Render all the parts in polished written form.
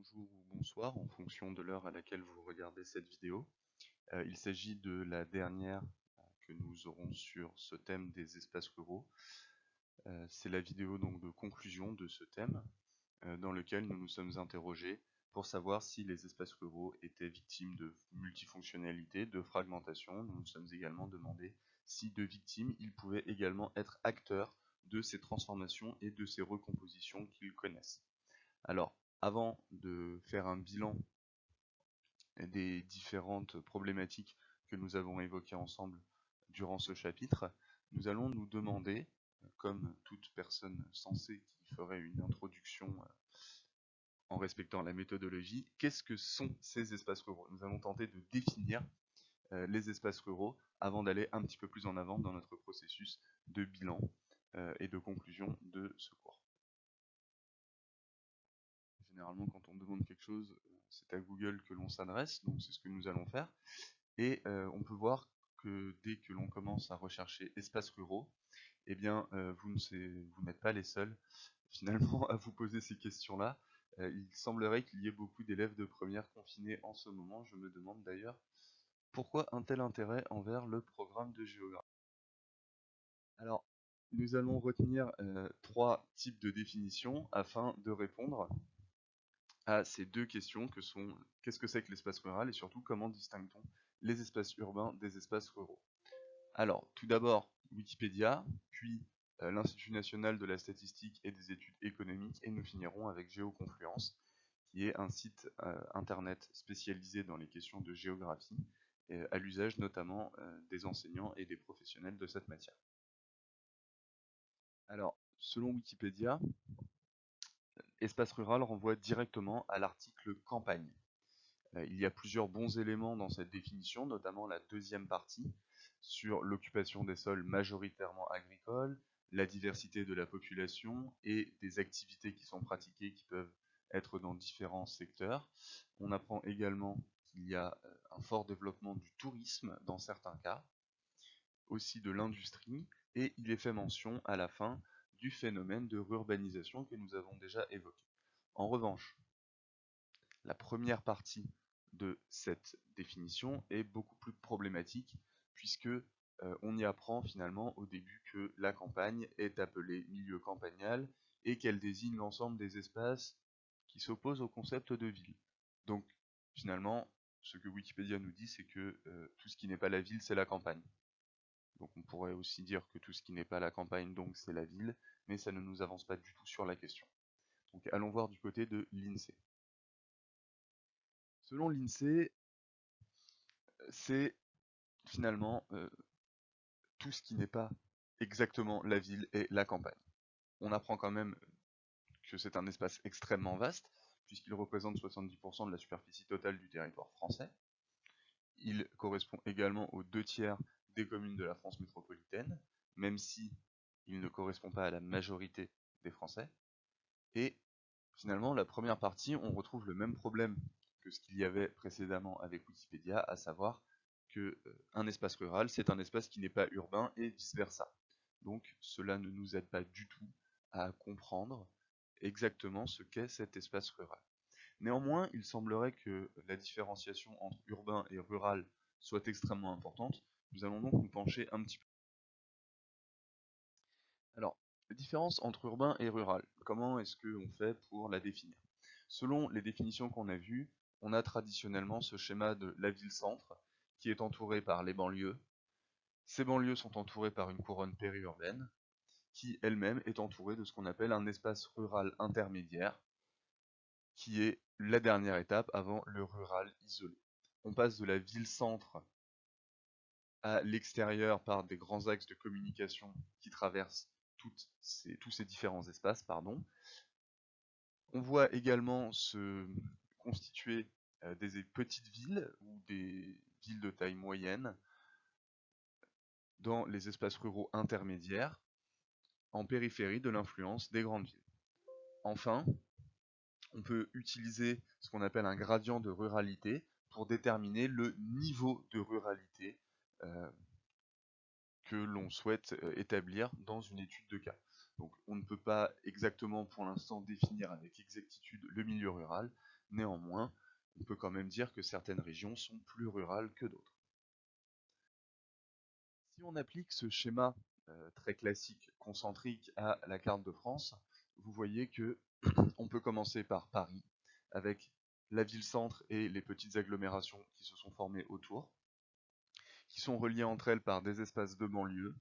bonjour ou bonsoir en fonction de l'heure à laquelle vous regardez cette vidéo. Il s'agit de la dernière que nous aurons sur ce thème des espaces ruraux. C'est la vidéo donc de conclusion de ce thème dans lequel nous nous sommes interrogés pour savoir si les espaces ruraux étaient victimes de multifonctionnalité, de fragmentation. Nous nous sommes également demandé si de victimes, ils pouvaient également être acteurs de ces transformations et de ces recompositions qu'ils connaissent. Alors, avant de faire un bilan des différentes problématiques que nous avons évoquées ensemble durant ce chapitre, nous allons nous demander, comme toute personne sensée qui ferait une introduction en respectant la méthodologie, qu'est-ce que sont ces espaces ruraux? Nous allons tenter de définir les espaces ruraux avant d'aller un petit peu plus en avant dans notre processus de bilan et de conclusion de ce cours. Généralement, quand on demande quelque chose, c'est à Google que l'on s'adresse, donc c'est ce que nous allons faire. Et on peut voir que dès que l'on commence à rechercher espaces ruraux, eh bien, vous n'êtes pas les seuls finalement à vous poser ces questions-là. Il semblerait qu'il y ait beaucoup d'élèves de première confinés en ce moment. Je me demande d'ailleurs pourquoi un tel intérêt envers le programme de géographie. Alors, nous allons retenir trois types de définitions afin de répondre à ces deux questions que sont qu'est-ce que c'est que l'espace rural et surtout comment distingue-t-on les espaces urbains des espaces ruraux. Alors, tout d'abord, Wikipédia, puis l'Institut national de la statistique et des études économiques, et nous finirons avec Géoconfluence, qui est un site internet spécialisé dans les questions de géographie, à l'usage notamment des enseignants et des professionnels de cette matière. Alors, selon Wikipédia, espace rural renvoie directement à l'article campagne. Il y a plusieurs bons éléments dans cette définition, notamment la deuxième partie sur l'occupation des sols majoritairement agricoles, la diversité de la population et des activités qui sont pratiquées qui peuvent être dans différents secteurs. On apprend également qu'il y a un fort développement du tourisme dans certains cas, aussi de l'industrie, et il est fait mention à la fin du phénomène de rurbanisation que nous avons déjà évoqué. En revanche, la première partie de cette définition est beaucoup plus problématique puisque on y apprend finalement au début que la campagne est appelée milieu campagnal et qu'elle désigne l'ensemble des espaces qui s'opposent au concept de ville. Donc finalement, ce que Wikipédia nous dit, c'est que tout ce qui n'est pas la ville, c'est la campagne. Donc on pourrait aussi dire que tout ce qui n'est pas la campagne, donc c'est la ville, mais ça ne nous avance pas du tout sur la question. Donc allons voir du côté de l'INSEE. Selon l'INSEE, c'est finalement tout ce qui n'est pas exactement la ville et la campagne. On apprend quand même que c'est un espace extrêmement vaste, puisqu'il représente 70% de la superficie totale du territoire français. Il correspond également aux 2/3 des communes de la France métropolitaine, même si il ne correspond pas à la majorité des Français. Et finalement, la première partie, on retrouve le même problème que ce qu'il y avait précédemment avec Wikipédia, à savoir que un espace rural, c'est un espace qui n'est pas urbain et vice-versa. Donc cela ne nous aide pas du tout à comprendre exactement ce qu'est cet espace rural. Néanmoins, il semblerait que la différenciation entre urbain et rural soit extrêmement importante. Nous allons donc nous pencher un petit peu. Alors, la différence entre urbain et rural, comment est-ce qu'on fait pour la définir? Selon les définitions qu'on a vues, on a traditionnellement ce schéma de la ville-centre qui est entourée par les banlieues. Ces banlieues sont entourées par une couronne périurbaine qui elle-même est entourée de ce qu'on appelle un espace rural intermédiaire qui est la dernière étape avant le rural isolé. On passe de la ville-centre à l'extérieur par des grands axes de communication qui traversent tous ces différents espaces. On voit également se constituer des petites villes ou des villes de taille moyenne dans les espaces ruraux intermédiaires en périphérie de l'influence des grandes villes. Enfin, on peut utiliser ce qu'on appelle un gradient de ruralité pour déterminer le niveau de ruralité que l'on souhaite établir dans une étude de cas. Donc on ne peut pas exactement pour l'instant définir avec exactitude le milieu rural, Néanmoins, on peut quand même dire que certaines régions sont plus rurales que d'autres. Si on applique ce schéma très classique, concentrique à la carte de France, vous voyez que on peut commencer par Paris, avec la ville-centre et les petites agglomérations qui se sont formées autour, qui sont reliées entre elles par des espaces de banlieue,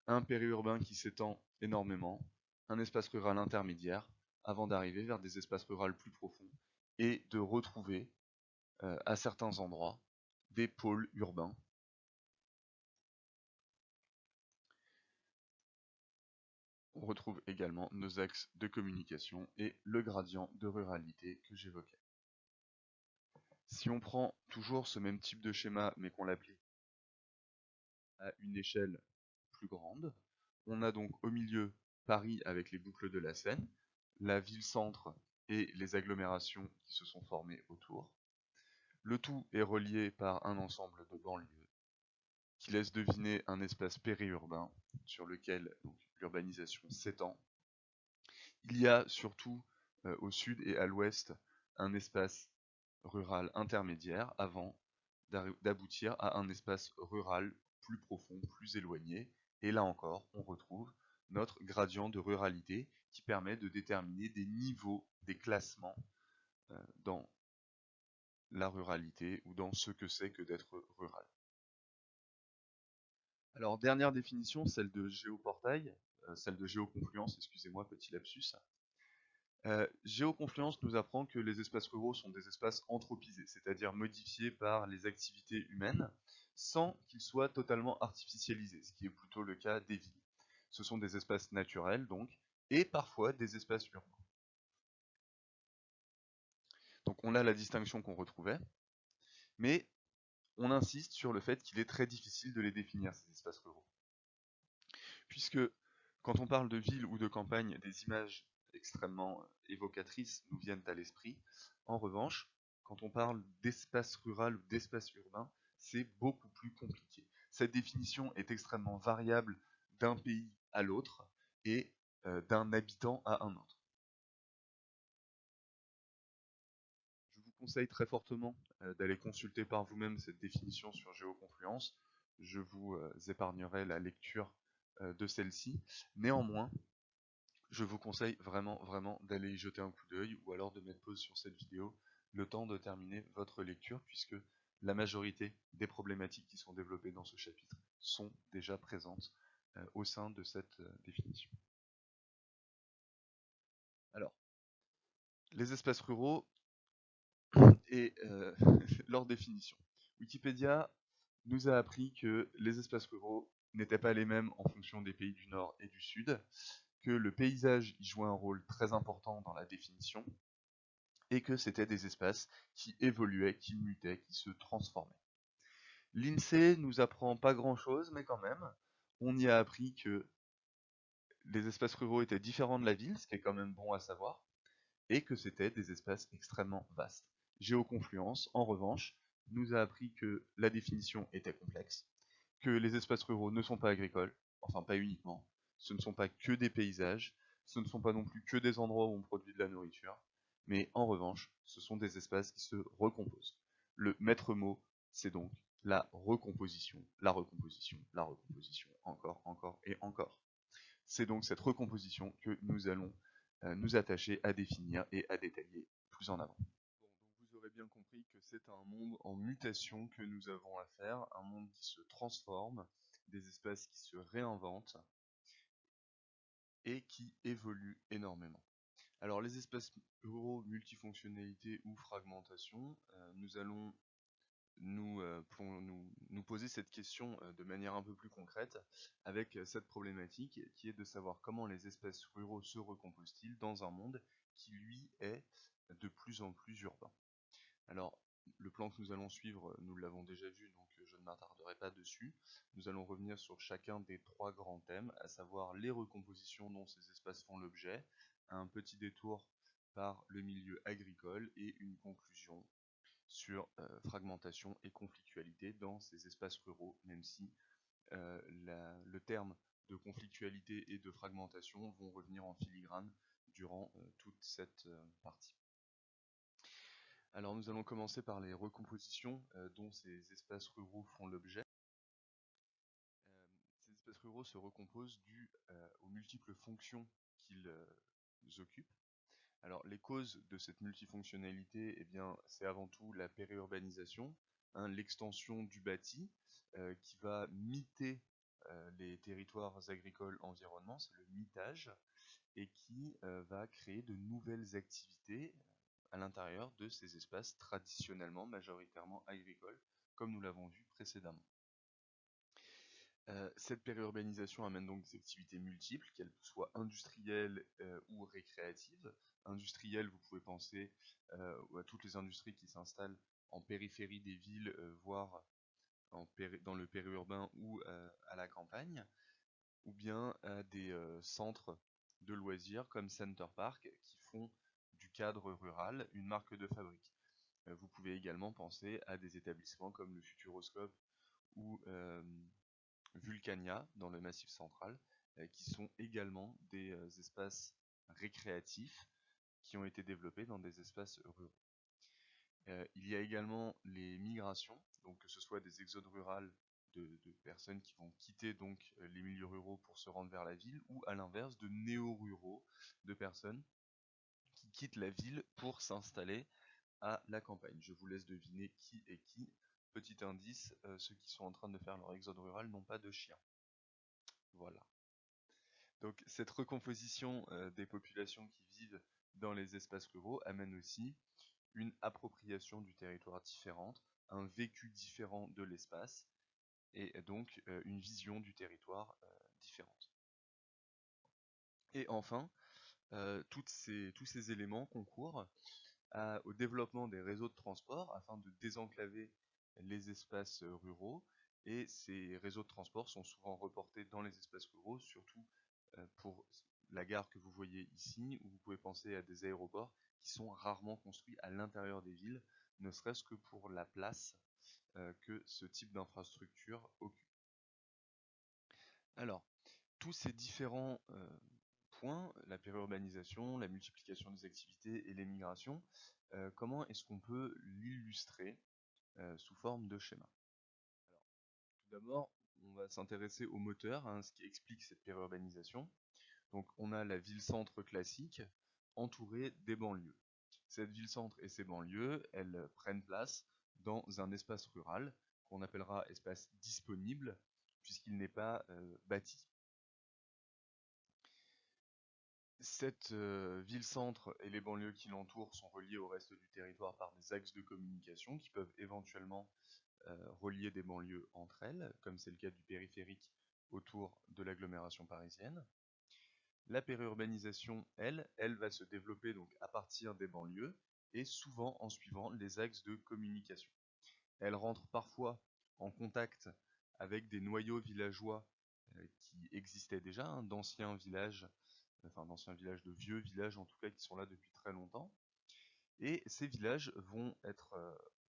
un périurbain qui s'étend énormément, un espace rural intermédiaire, avant d'arriver vers des espaces ruraux plus profonds, et de retrouver, à certains endroits, des pôles urbains. On retrouve également nos axes de communication et le gradient de ruralité que j'évoquais. Si on prend toujours ce même type de schéma, mais qu'on l'applique à une échelle plus grande, on a donc au milieu Paris avec les boucles de la Seine, la ville-centre et les agglomérations qui se sont formées autour. Le tout est relié par un ensemble de banlieues qui laisse deviner un espace périurbain sur lequel l'urbanisation s'étend. Il y a surtout au sud et à l'ouest un espace rural intermédiaire avant d'aboutir à un espace rural plus profond, plus éloigné. Et là encore, on retrouve notre gradient de ruralité qui permet de déterminer des niveaux, des classements dans la ruralité ou dans ce que c'est que d'être rural. Alors, dernière définition, celle de géoportail, celle de géoconfluence, excusez-moi, petit lapsus. Géoconfluence nous apprend que les espaces ruraux sont des espaces anthropisés, c'est-à-dire modifiés par les activités humaines, sans qu'ils soient totalement artificialisés, ce qui est plutôt le cas des villes. Ce sont des espaces naturels, donc, et parfois des espaces urbains. Donc on a la distinction qu'on retrouvait, mais on insiste sur le fait qu'il est très difficile de les définir, ces espaces ruraux. Puisque quand on parle de ville ou de campagne, des images extrêmement évocatrices nous viennent à l'esprit. En revanche, quand on parle d'espace rural ou d'espace urbain, c'est beaucoup plus compliqué. Cette définition est extrêmement variable d'un pays à l'autre et d'un habitant à un autre. Je vous conseille très fortement d'aller consulter par vous-même cette définition sur Géoconfluence. Je vous épargnerai la lecture de celle-ci. Néanmoins, je vous conseille vraiment d'aller y jeter un coup d'œil ou alors de mettre pause sur cette vidéo le temps de terminer votre lecture puisque la majorité des problématiques qui sont développées dans ce chapitre sont déjà présentes au sein de cette définition. Alors, les espaces ruraux et leur définition. Wikipédia nous a appris que les espaces ruraux n'étaient pas les mêmes en fonction des pays du Nord et du Sud, que le paysage y jouait un rôle très important dans la définition, et que c'était des espaces qui évoluaient, qui mutaient, qui se transformaient. L'INSEE nous apprend pas grand-chose, mais quand même, on y a appris que les espaces ruraux étaient différents de la ville, ce qui est quand même bon à savoir, et que c'était des espaces extrêmement vastes. Géoconfluence, en revanche, nous a appris que la définition était complexe, que les espaces ruraux ne sont pas agricoles, enfin pas uniquement, ce ne sont pas que des paysages, ce ne sont pas non plus que des endroits où on produit de la nourriture, mais en revanche, ce sont des espaces qui se recomposent. Le maître mot, c'est donc la recomposition, la recomposition, la recomposition, encore et encore. C'est donc cette recomposition que nous allons nous attacher à définir et à détailler plus en avant. Bon, donc vous aurez bien compris que c'est un monde en mutation que nous avons à faire, un monde qui se transforme, des espaces qui se réinventent et qui évoluent énormément. Alors les espaces ruraux, multifonctionnalité ou fragmentation, nous allons nous poser cette question de manière un peu plus concrète avec cette problématique qui est de savoir comment les espaces ruraux se recomposent-ils dans un monde qui lui est de plus en plus urbain. Alors le plan que nous allons suivre, nous l'avons déjà vu, donc je ne m'attarderai pas dessus. Nous allons revenir sur chacun des trois grands thèmes, à savoir les recompositions dont ces espaces font l'objet, un petit détour par le milieu agricole et une conclusion sur fragmentation et conflictualité dans ces espaces ruraux, même si le terme de conflictualité et de fragmentation vont revenir en filigrane durant toute cette partie. Alors nous allons commencer par les recompositions dont ces espaces ruraux font l'objet. Ces espaces ruraux se recomposent dû aux multiples fonctions qu'ils occupent. Alors les causes de cette multifonctionnalité, eh bien, c'est avant tout la périurbanisation, hein, l'extension du bâti qui va miter les territoires agricoles environnants, c'est le mitage, et qui va créer de nouvelles activités à l'intérieur de ces espaces traditionnellement majoritairement agricoles, comme nous l'avons vu précédemment. Cette périurbanisation amène donc des activités multiples, qu'elles soient industrielles ou récréatives. Industrielles, vous pouvez penser à toutes les industries qui s'installent en périphérie des villes, voire dans le périurbain ou à la campagne, ou bien à des centres de loisirs comme Center Park qui font du cadre rural une marque de fabrique. Vous pouvez également penser à des établissements comme le Futuroscope ou Vulcania dans le Massif central, qui sont également des espaces récréatifs qui ont été développés dans des espaces ruraux. Il y a également les migrations, donc que ce soit des exodes rurales de personnes qui vont quitter donc les milieux ruraux pour se rendre vers la ville, ou à l'inverse de néo-ruraux, de personnes qui quittent la ville pour s'installer à la campagne. Je vous laisse deviner qui est qui. Petit indice, ceux qui sont en train de faire leur exode rural n'ont pas de chien. Voilà. Donc cette recomposition des populations qui vivent dans les espaces ruraux amène aussi une appropriation du territoire différente, un vécu différent de l'espace, et donc une vision du territoire différente. Et enfin, tous ces éléments concourent au développement des réseaux de transport afin de désenclaver les espaces ruraux, et ces réseaux de transport sont souvent reportés dans les espaces ruraux, surtout pour la gare que vous voyez ici, où vous pouvez penser à des aéroports qui sont rarement construits à l'intérieur des villes, ne serait-ce que pour la place que ce type d'infrastructure occupe. Alors, tous ces différents points, la périurbanisation, la multiplication des activités et les migrations, comment est-ce qu'on peut l'illustrer sous forme de schéma? Alors, tout d'abord, on va s'intéresser au moteur, hein, ce qui explique cette périurbanisation. Donc on a la ville-centre classique entourée des banlieues. Cette ville-centre et ses banlieues, elles prennent place dans un espace rural qu'on appellera espace disponible puisqu'il n'est pas bâti. Cette ville-centre et les banlieues qui l'entourent sont reliées au reste du territoire par des axes de communication qui peuvent éventuellement relier des banlieues entre elles, comme c'est le cas du périphérique autour de l'agglomération parisienne. La périurbanisation, elle va se développer donc à partir des banlieues et souvent en suivant les axes de communication. Elle rentre parfois en contact avec des noyaux villageois qui existaient déjà, hein, d'anciens villages, enfin d'anciens villages, de vieux villages en tout cas qui sont là depuis très longtemps. Et ces villages vont être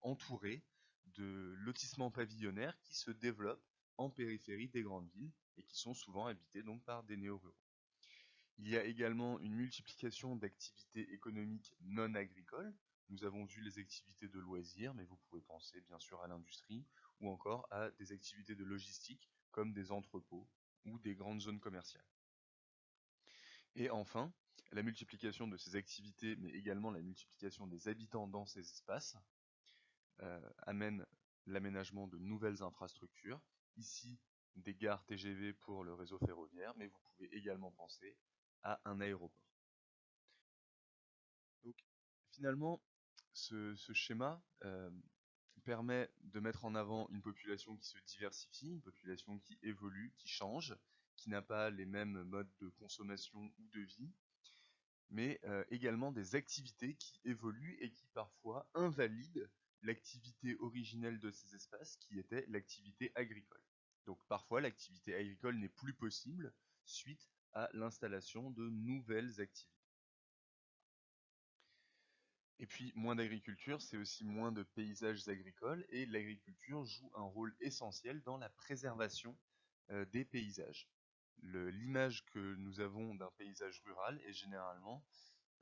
entourés de lotissements pavillonnaires qui se développent en périphérie des grandes villes et qui sont souvent habités donc par des néo-ruraux. Il y a également une multiplication d'activités économiques non agricoles. Nous avons vu les activités de loisirs, mais vous pouvez penser bien sûr à l'industrie ou encore à des activités de logistique comme des entrepôts ou des grandes zones commerciales. Et enfin, la multiplication de ces activités, mais également la multiplication des habitants dans ces espaces, amène l'aménagement de nouvelles infrastructures. Ici, des gares TGV pour le réseau ferroviaire, mais vous pouvez également penser à un aéroport. Donc finalement, ce schéma permet de mettre en avant une population qui se diversifie, une population qui évolue, qui change, qui n'a pas les mêmes modes de consommation ou de vie, mais également des activités qui évoluent et qui parfois invalident l'activité originelle de ces espaces, qui était l'activité agricole. Donc parfois l'activité agricole n'est plus possible suite à l'installation de nouvelles activités. Et puis, moins d'agriculture, c'est aussi moins de paysages agricoles, et l'agriculture joue un rôle essentiel dans la préservation des paysages. L'image que nous avons d'un paysage rural est généralement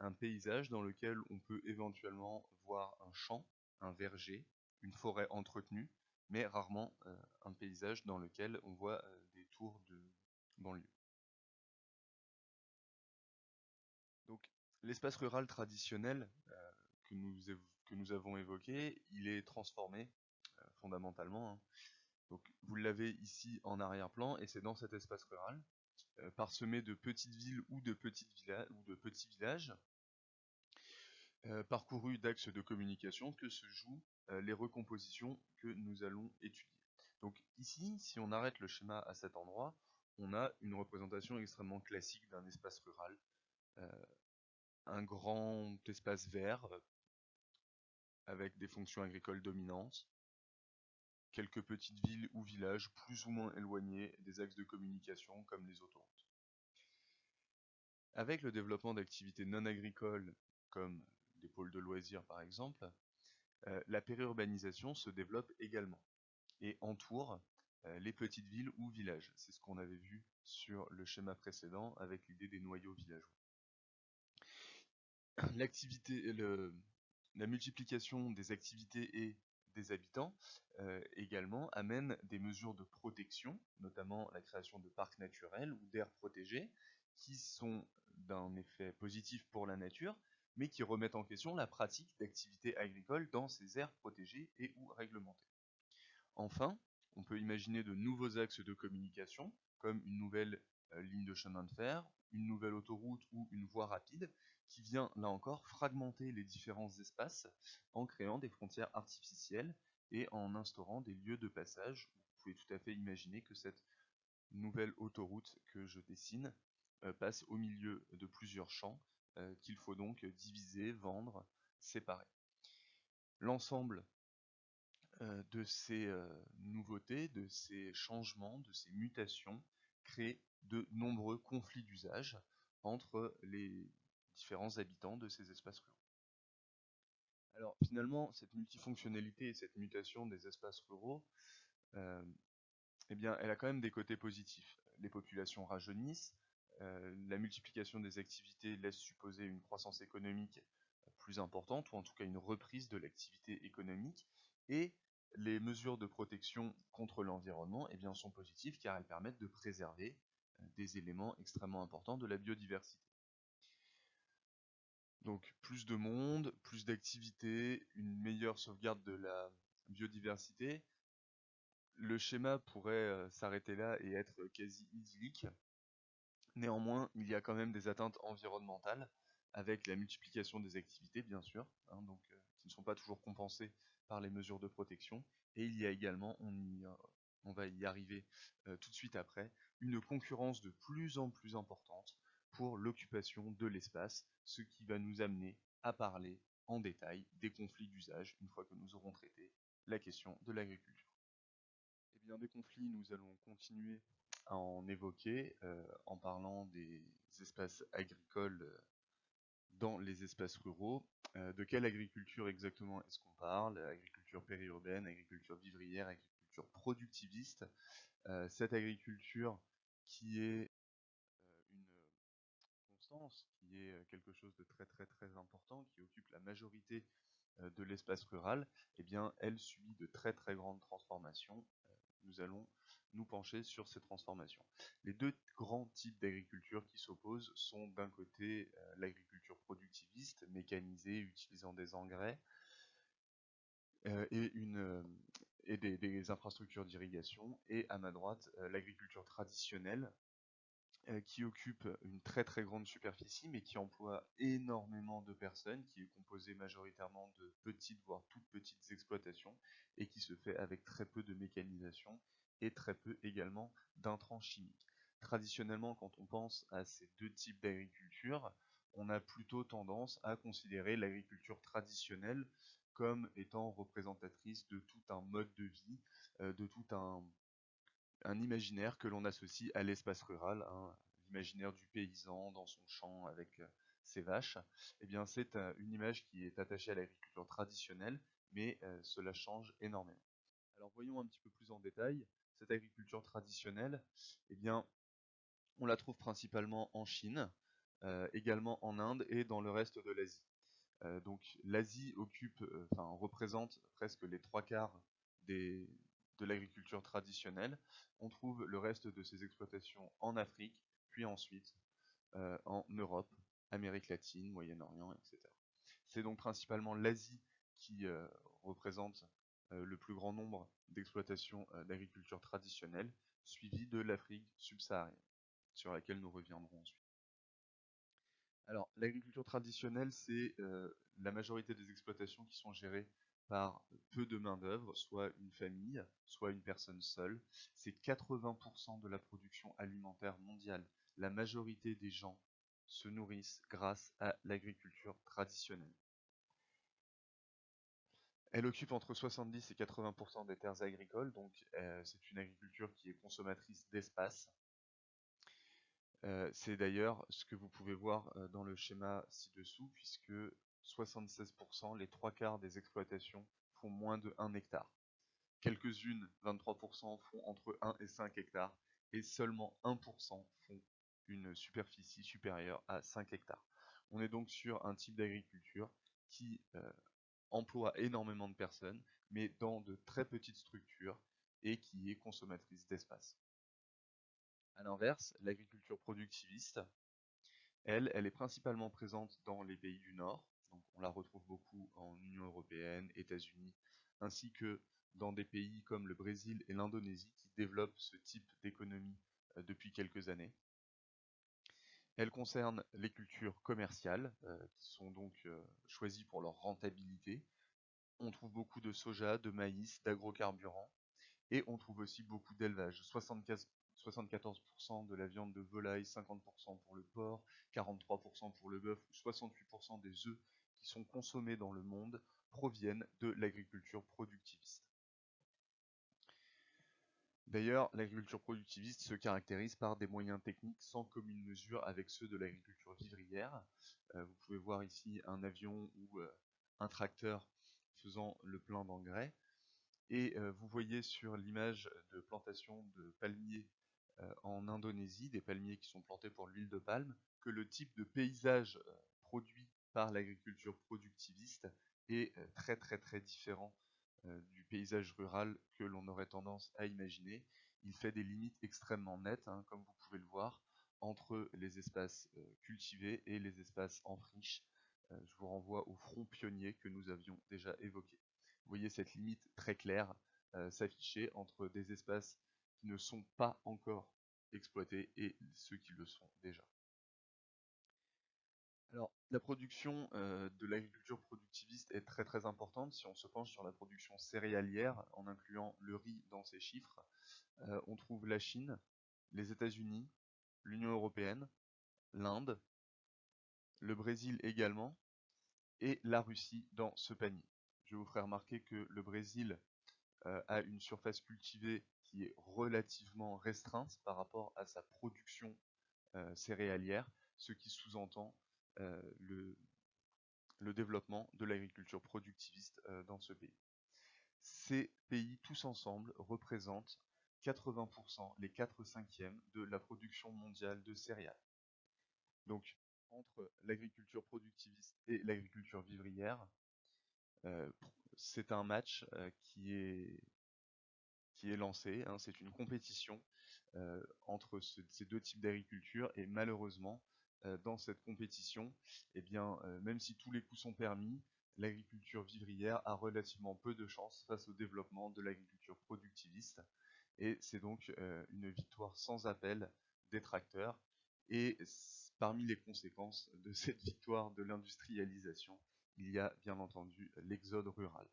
un paysage dans lequel on peut éventuellement voir un champ, un verger, une forêt entretenue, mais rarement un paysage dans lequel on voit des tours de banlieue. Donc, l'espace rural traditionnel que nous avons évoqué, il est transformé fondamentalement, hein. Donc, vous l'avez ici en arrière-plan, et c'est dans cet espace rural, parsemé de petites villes ou de petits villages, parcourus d'axes de communication, que se jouent les recompositions que nous allons étudier. Donc ici, si on arrête le schéma à cet endroit, on a une représentation extrêmement classique d'un espace rural, euh, un grand espace vert avec des fonctions agricoles dominantes, quelques petites villes ou villages plus ou moins éloignés des axes de communication comme les autoroutes. Avec le développement d'activités non agricoles comme des pôles de loisirs par exemple, la périurbanisation se développe également et entoure les petites villes ou villages. C'est ce qu'on avait vu sur le schéma précédent avec l'idée des noyaux villageois. La multiplication des activités et des habitants également amène des mesures de protection, notamment la création de parcs naturels ou d'aires protégées, qui sont d'un effet positif pour la nature, mais qui remettent en question la pratique d'activités agricoles dans ces aires protégées et ou réglementées. Enfin, on peut imaginer de nouveaux axes de communication, comme une nouvelle ligne de chemin de fer, une nouvelle autoroute ou une voie rapide, qui vient, là encore, fragmenter les différents espaces en créant des frontières artificielles et en instaurant des lieux de passage. Vous pouvez tout à fait imaginer que cette nouvelle autoroute que je dessine passe au milieu de plusieurs champs qu'il faut donc diviser, vendre, séparer. L'ensemble de ces nouveautés, de ces changements, de ces mutations, créent de nombreux conflits d'usage entre les différents habitants de ces espaces ruraux. Alors finalement, cette multifonctionnalité et cette mutation des espaces ruraux, euh, eh bien, elle a quand même des côtés positifs. Les populations rajeunissent, la multiplication des activités laisse supposer une croissance économique plus importante, ou en tout cas une reprise de l'activité économique, et les mesures de protection contre l'environnement eh bien, sont positives car elles permettent de préserver des éléments extrêmement importants de la biodiversité. Donc plus de monde, plus d'activités, une meilleure sauvegarde de la biodiversité. Le schéma pourrait s'arrêter là et être quasi idyllique. Néanmoins, il y a quand même des atteintes environnementales avec la multiplication des activités, bien sûr, hein, donc, qui ne sont pas toujours compensées par les mesures de protection. Et il y a également, on va y arriver tout de suite après, une concurrence de plus en plus importante pour l'occupation de l'espace, ce qui va nous amener à parler en détail des conflits d'usage une fois que nous aurons traité la question de l'agriculture. Eh bien, des conflits, nous allons continuer à en évoquer en parlant des espaces agricoles dans les espaces ruraux. De quelle agriculture exactement est-ce qu'on parle? Agriculture périurbaine, agriculture vivrière, agriculture productiviste. Cette agriculture qui est une constance, qui est quelque chose de très très très important, qui occupe la majorité de l'espace rural, eh bien, elle subit de très très grandes transformations. Nous allons nous pencher sur ces transformations. Les deux grands types d'agriculture qui s'opposent sont d'un côté l'agriculture productiviste, mécanisée, utilisant des engrais et des infrastructures d'irrigation, et à ma droite l'agriculture traditionnelle, qui occupe une très très grande superficie, mais qui emploie énormément de personnes, qui est composée majoritairement de petites, voire toutes petites exploitations, et qui se fait avec très peu de mécanisation et très peu également d'intrants chimiques. Traditionnellement, quand on pense à ces deux types d'agriculture, on a plutôt tendance à considérer l'agriculture traditionnelle comme étant représentatrice de tout un mode de vie, de tout un imaginaire que l'on associe à l'espace rural, hein, l'imaginaire du paysan dans son champ avec ses vaches. Eh bien, c'est une image qui est attachée à l'agriculture traditionnelle, mais cela change énormément. Alors, voyons un petit peu plus en détail. Cette agriculture traditionnelle, eh bien, on la trouve principalement en Chine, également en Inde et dans le reste de l'Asie. Donc l'Asie représente presque les 3/4 de l'agriculture traditionnelle. On trouve le reste de ces exploitations en Afrique, puis ensuite en Europe, Amérique latine, Moyen-Orient, etc. C'est donc principalement l'Asie qui représente le plus grand nombre d'exploitations d'agriculture traditionnelle, suivi de l'Afrique subsaharienne, sur laquelle nous reviendrons ensuite. Alors, l'agriculture traditionnelle, c'est la majorité des exploitations qui sont gérées par peu de main-d'œuvre, soit une famille, soit une personne seule. C'est 80% de la production alimentaire mondiale. La majorité des gens se nourrissent grâce à l'agriculture traditionnelle. Elle occupe entre 70 et 80% des terres agricoles, donc c'est une agriculture qui est consommatrice d'espace. C'est d'ailleurs ce que vous pouvez voir dans le schéma ci-dessous, puisque 76%, les 3/4 des exploitations font moins de 1 hectare. Quelques-unes, 23%, font entre 1 et 5 hectares, et seulement 1% font une superficie supérieure à 5 hectares. On est donc sur un type d'agriculture qui emploie énormément de personnes, mais dans de très petites structures, et qui est consommatrice d'espace. A l'inverse, l'agriculture productiviste, elle est principalement présente dans les pays du Nord, donc on la retrouve beaucoup en Union européenne, États-Unis, ainsi que dans des pays comme le Brésil et l'Indonésie qui développent ce type d'économie depuis quelques années. Elle concerne les cultures commerciales, qui sont donc choisies pour leur rentabilité. On trouve beaucoup de soja, de maïs, d'agrocarburants, et on trouve aussi beaucoup d'élevage. 74% de la viande de volaille, 50% pour le porc, 43% pour le bœuf, 68% des œufs qui sont consommés dans le monde proviennent de l'agriculture productiviste. D'ailleurs, l'agriculture productiviste se caractérise par des moyens techniques sans commune mesure avec ceux de l'agriculture vivrière. Vous pouvez voir ici un avion ou un tracteur faisant le plein d'engrais. Et vous voyez sur l'image de plantation de palmiers en Indonésie, des palmiers qui sont plantés pour l'huile de palme, que le type de paysage produit par l'agriculture productiviste est très très très différent du paysage rural que l'on aurait tendance à imaginer. Il fait des limites extrêmement nettes, hein, comme vous pouvez le voir, entre les espaces cultivés et les espaces en friche. Je vous renvoie au front pionnier que nous avions déjà évoqué. Vous voyez cette limite très claire s'afficher entre des espaces qui ne sont pas encore exploités et ceux qui le sont déjà. Alors, la production de l'agriculture productiviste est très très importante. Si on se penche sur la production céréalière, en incluant le riz dans ces chiffres, on trouve la Chine, les États-Unis, l'Union européenne, l'Inde, le Brésil également, et la Russie dans ce panier. Je vous ferai remarquer que le Brésil a une surface cultivée qui est relativement restreinte par rapport à sa production céréalière, ce qui sous-entend le développement de l'agriculture productiviste dans ce pays. Ces pays tous ensemble représentent 80%, les 4/5e de la production mondiale de céréales. Donc, entre l'agriculture productiviste et l'agriculture vivrière, c'est un match qui est lancé, hein, c'est une compétition entre ces deux types d'agriculture, et malheureusement, dans cette compétition, eh bien, même si tous les coups sont permis, l'agriculture vivrière a relativement peu de chances face au développement de l'agriculture productiviste, et c'est donc une victoire sans appel des tracteurs. Et parmi les conséquences de cette victoire de l'industrialisation, il y a bien entendu l'exode rural,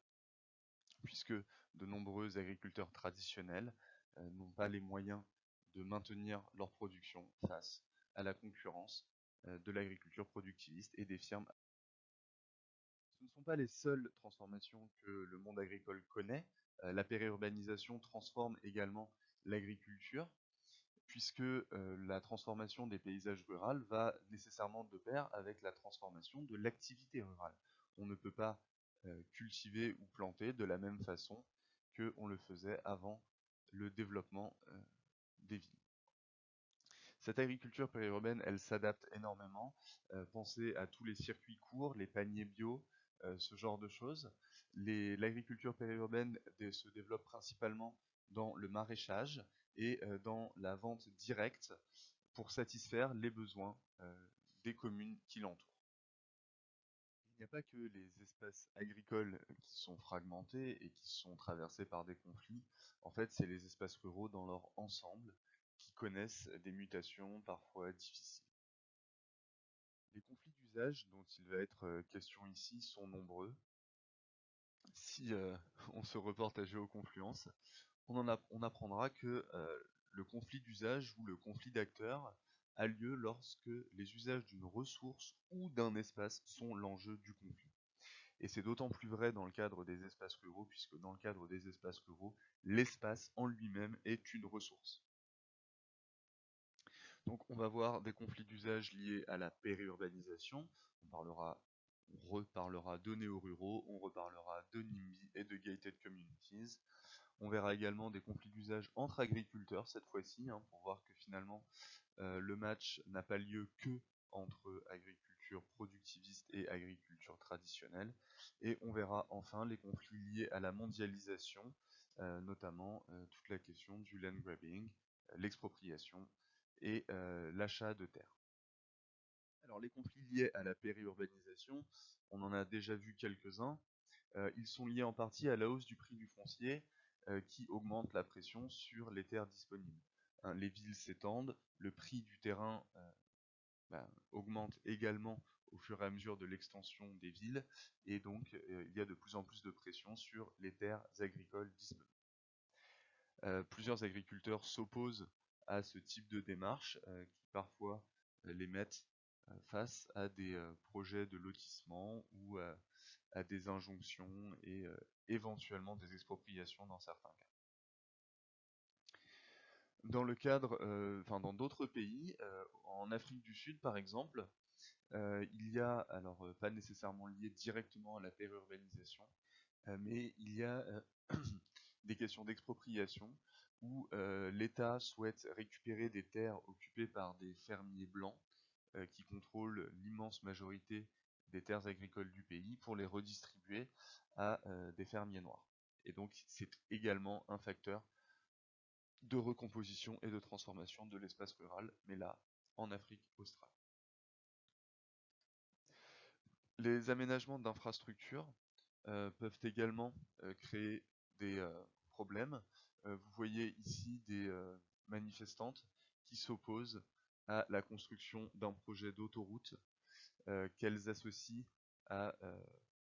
puisque de nombreux agriculteurs traditionnels n'ont pas les moyens de maintenir leur production face à la concurrence de l'agriculture productiviste et des firmes. Ce ne sont pas les seules transformations que le monde agricole connaît. La périurbanisation transforme également l'agriculture, puisque la transformation des paysages ruraux va nécessairement de pair avec la transformation de l'activité rurale. On ne peut pas cultiver ou planter de la même façon qu'on le faisait avant le développement des villes. Cette agriculture périurbaine, elle s'adapte énormément. Pensez à tous les circuits courts, les paniers bio, ce genre de choses. L'agriculture périurbaine se développe principalement dans le maraîchage et dans la vente directe pour satisfaire les besoins des communes qui l'entourent. Il n'y a pas que les espaces agricoles qui sont fragmentés et qui sont traversés par des conflits. En fait, c'est les espaces ruraux dans leur ensemble qui connaissent des mutations parfois difficiles. Les conflits d'usage dont il va être question ici sont nombreux. Si on se reporte à Géoconfluence, on apprendra que le conflit d'usage ou le conflit d'acteurs a lieu lorsque les usages d'une ressource ou d'un espace sont l'enjeu du conflit. Et c'est d'autant plus vrai dans le cadre des espaces ruraux, puisque dans le cadre des espaces ruraux, l'espace en lui-même est une ressource. Donc on va voir des conflits d'usage liés à la périurbanisation, on reparlera de néo-ruraux, on reparlera de NIMBY et de gated communities. On verra également des conflits d'usage entre agriculteurs cette fois-ci, pour voir que finalement le match n'a pas lieu que entre agriculture productiviste et agriculture traditionnelle. Et on verra enfin les conflits liés à la mondialisation, notamment toute la question du land grabbing, l'expropriation et l'achat de terres. Alors les conflits liés à la périurbanisation, on en a déjà vu quelques-uns. Ils sont liés en partie à la hausse du prix du foncier qui augmente la pression sur les terres disponibles. Les villes s'étendent, le prix du terrain augmente également au fur et à mesure de l'extension des villes, et donc il y a de plus en plus de pression sur les terres agricoles disponibles. Plusieurs agriculteurs s'opposent à ce type de démarche qui parfois les mettent face à des projets de lotissement ou à des injonctions et éventuellement des expropriations dans certains cas. Dans le cadre, dans d'autres pays, en Afrique du Sud par exemple, il y a, alors pas nécessairement lié directement à la périurbanisation, mais il y a des questions d'expropriation où l'État souhaite récupérer des terres occupées par des fermiers blancs qui contrôlent l'immense majorité des terres agricoles du pays pour les redistribuer à des fermiers noirs. Et donc c'est également un facteur de recomposition et de transformation de l'espace rural, mais là, en Afrique australe. Les aménagements d'infrastructures peuvent également créer des problèmes. Vous voyez ici des manifestantes qui s'opposent à la construction d'un projet d'autoroute qu'elles associent à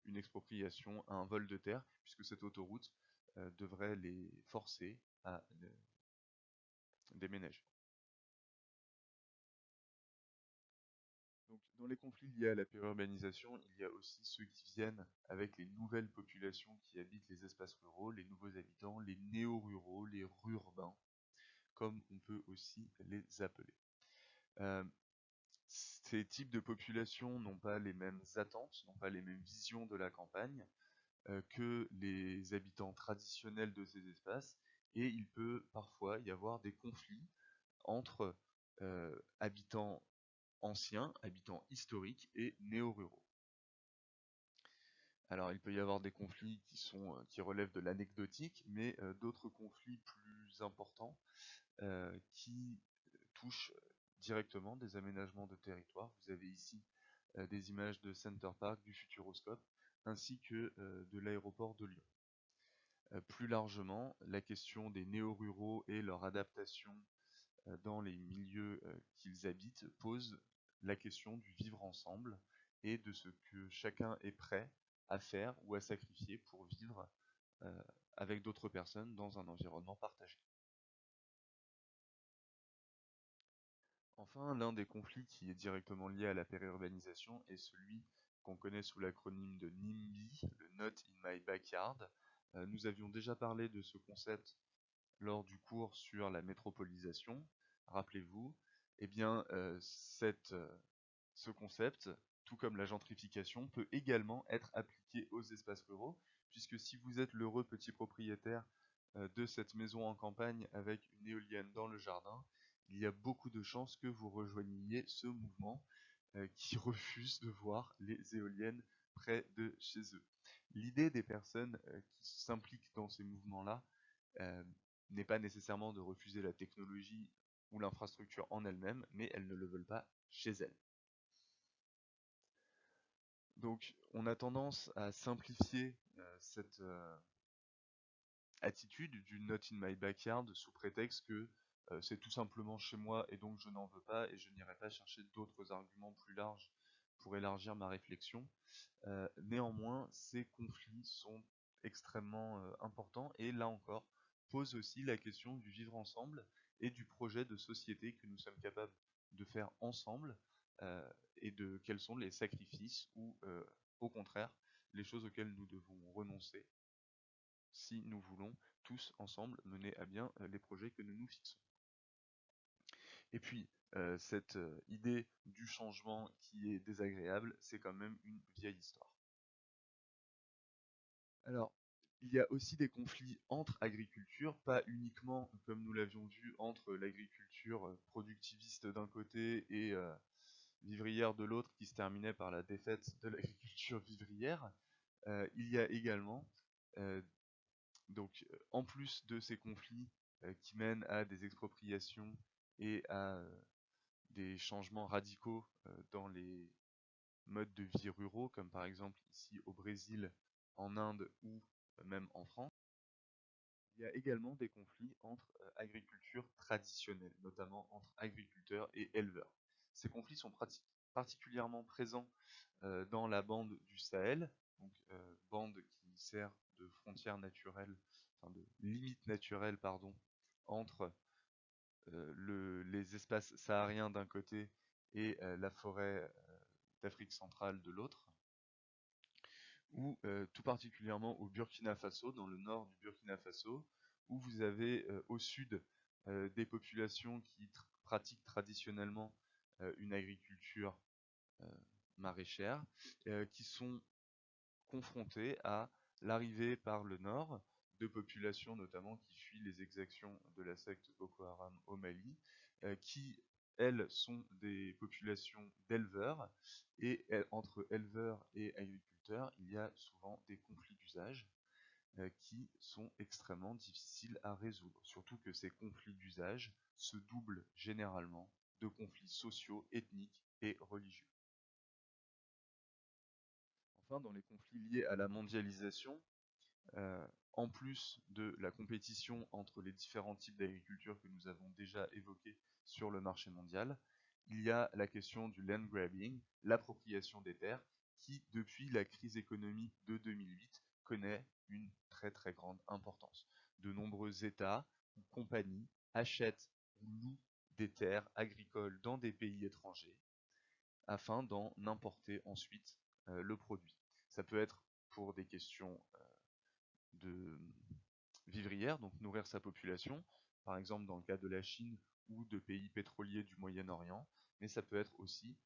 une expropriation, à un vol de terre, puisque cette autoroute devrait les forcer à déménager. Donc, dans les conflits liés à la périurbanisation, il y a aussi ceux qui viennent avec les nouvelles populations qui habitent les espaces ruraux, les nouveaux habitants, les néo-ruraux, les rurbains, comme on peut aussi les appeler. Ces types de populations n'ont pas les mêmes attentes, n'ont pas les mêmes visions de la campagne que les habitants traditionnels de ces espaces, et il peut parfois y avoir des conflits entre habitants anciens, habitants historiques et néo-ruraux. Alors il peut y avoir des conflits qui relèvent de l'anecdotique, mais d'autres conflits plus importants qui touchent directement des aménagements de territoire. Vous avez ici des images de Center Park, du Futuroscope, ainsi que de l'aéroport de Lyon. Plus largement, la question des néo-ruraux et leur adaptation dans les milieux qu'ils habitent pose la question du vivre ensemble et de ce que chacun est prêt à faire ou à sacrifier pour vivre avec d'autres personnes dans un environnement partagé. Enfin, l'un des conflits qui est directement lié à la périurbanisation est celui qu'on connaît sous l'acronyme de NIMBY, le Not in My Backyard. Nous avions déjà parlé de ce concept lors du cours sur la métropolisation. Rappelez-vous, eh bien, ce concept, tout comme la gentrification, peut également être appliqué aux espaces ruraux, puisque si vous êtes l'heureux petit propriétaire de cette maison en campagne avec une éolienne dans le jardin, il y a beaucoup de chances que vous rejoigniez ce mouvement qui refuse de voir les éoliennes près de chez eux. L'idée des personnes qui s'impliquent dans ces mouvements-là euh, n'est pas nécessairement de refuser la technologie ou l'infrastructure en elle-même, mais elles ne le veulent pas chez elles. Donc on a tendance à simplifier cette attitude du not in my backyard sous prétexte que c'est tout simplement chez moi et donc je n'en veux pas et je n'irai pas chercher d'autres arguments plus larges pour élargir ma réflexion. Néanmoins, ces conflits sont extrêmement importants et là encore posent aussi la question du vivre ensemble et du projet de société que nous sommes capables de faire ensemble et de quels sont les sacrifices ou au contraire les choses auxquelles nous devons renoncer si nous voulons tous ensemble mener à bien les projets que nous nous fixons. Et puis, cette idée du changement qui est désagréable, c'est quand même une vieille histoire. Alors, il y a aussi des conflits entre agricultures, pas uniquement, comme nous l'avions vu, entre l'agriculture productiviste d'un côté et vivrière de l'autre, qui se terminait par la défaite de l'agriculture vivrière. Il y a également, en plus de ces conflits qui mènent à des expropriations et à des changements radicaux dans les modes de vie ruraux, comme par exemple ici au Brésil, en Inde ou même en France. Il y a également des conflits entre agriculture traditionnelle, notamment entre agriculteurs et éleveurs. Ces conflits sont particulièrement présents dans la bande du Sahel, donc bande qui sert de frontière naturelle, enfin de limite naturelle, pardon, entre les espaces sahariens d'un côté et la forêt d'Afrique centrale de l'autre, ou tout particulièrement au Burkina Faso, dans le nord du Burkina Faso, où vous avez au sud des populations qui pratiquent traditionnellement une agriculture maraîchère, qui sont confrontées à l'arrivée par le nord de populations notamment qui fuient les exactions de la secte Boko Haram au Mali, qui elles sont des populations d'éleveurs, et entre éleveurs et agriculteurs, il y a souvent des conflits d'usage qui sont extrêmement difficiles à résoudre, surtout que ces conflits d'usage se doublent généralement de conflits sociaux, ethniques et religieux. Enfin, dans les conflits liés à la mondialisation, en plus de la compétition entre les différents types d'agriculture que nous avons déjà évoqués sur le marché mondial, il y a la question du land grabbing, l'appropriation des terres, qui, depuis la crise économique de 2008, connaît une très très grande importance. De nombreux États ou compagnies achètent ou louent des terres agricoles dans des pays étrangers afin d'en importer ensuite le produit. Ça peut être pour des questions de vivrière, donc nourrir sa population, par exemple dans le cas de la Chine ou de pays pétroliers du Moyen-Orient, mais ça peut être aussi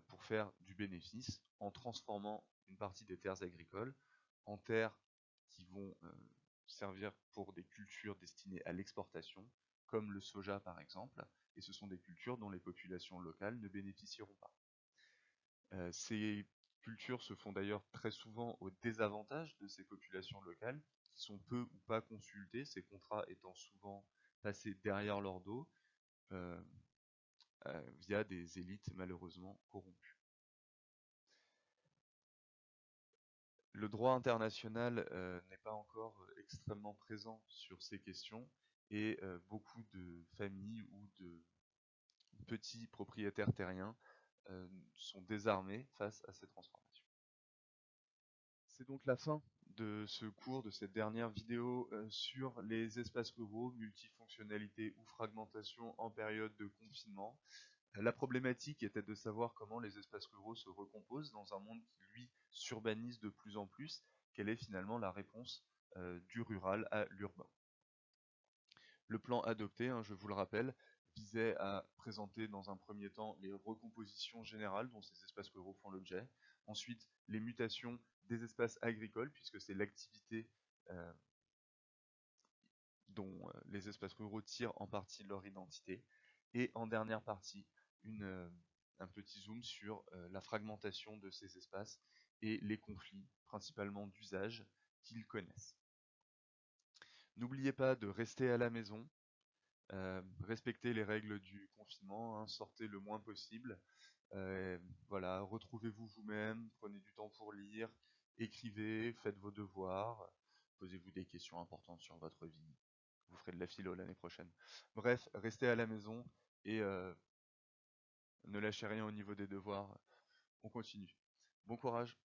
pour faire du bénéfice en transformant une partie des terres agricoles en terres qui vont servir pour des cultures destinées à l'exportation, comme le soja par exemple, et ce sont des cultures dont les populations locales ne bénéficieront pas. Ces cultures se font d'ailleurs très souvent au désavantage de ces populations locales, qui sont peu ou pas consultées, ces contrats étant souvent passés derrière leur dos euh, via des élites malheureusement corrompues. Le droit international n'est pas encore extrêmement présent sur ces questions et beaucoup de familles ou de petits propriétaires terriens sont désarmés face à ces transformations. C'est donc la fin de ce cours, de cette dernière vidéo sur les espaces ruraux, multifonctionnalité ou fragmentation en période de confinement. La problématique était de savoir comment les espaces ruraux se recomposent dans un monde qui, lui, s'urbanise de plus en plus. Quelle est finalement la réponse du rural à l'urbain? Le plan adopté, je vous le rappelle, visait à présenter dans un premier temps les recompositions générales dont ces espaces ruraux font l'objet, ensuite les mutations des espaces agricoles, puisque c'est l'activité dont les espaces ruraux tirent en partie leur identité, Et en dernière partie, un petit zoom sur la fragmentation de ces espaces et les conflits, principalement d'usage, qu'ils connaissent. N'oubliez pas de rester à la maison, respectez les règles du confinement, hein, sortez le moins possible. Voilà, retrouvez-vous vous-même, prenez du temps pour lire, écrivez, faites vos devoirs, posez-vous des questions importantes sur votre vie. Vous ferez de la philo l'année prochaine. Bref, restez à la maison et ne lâchez rien au niveau des devoirs. On continue. Bon courage.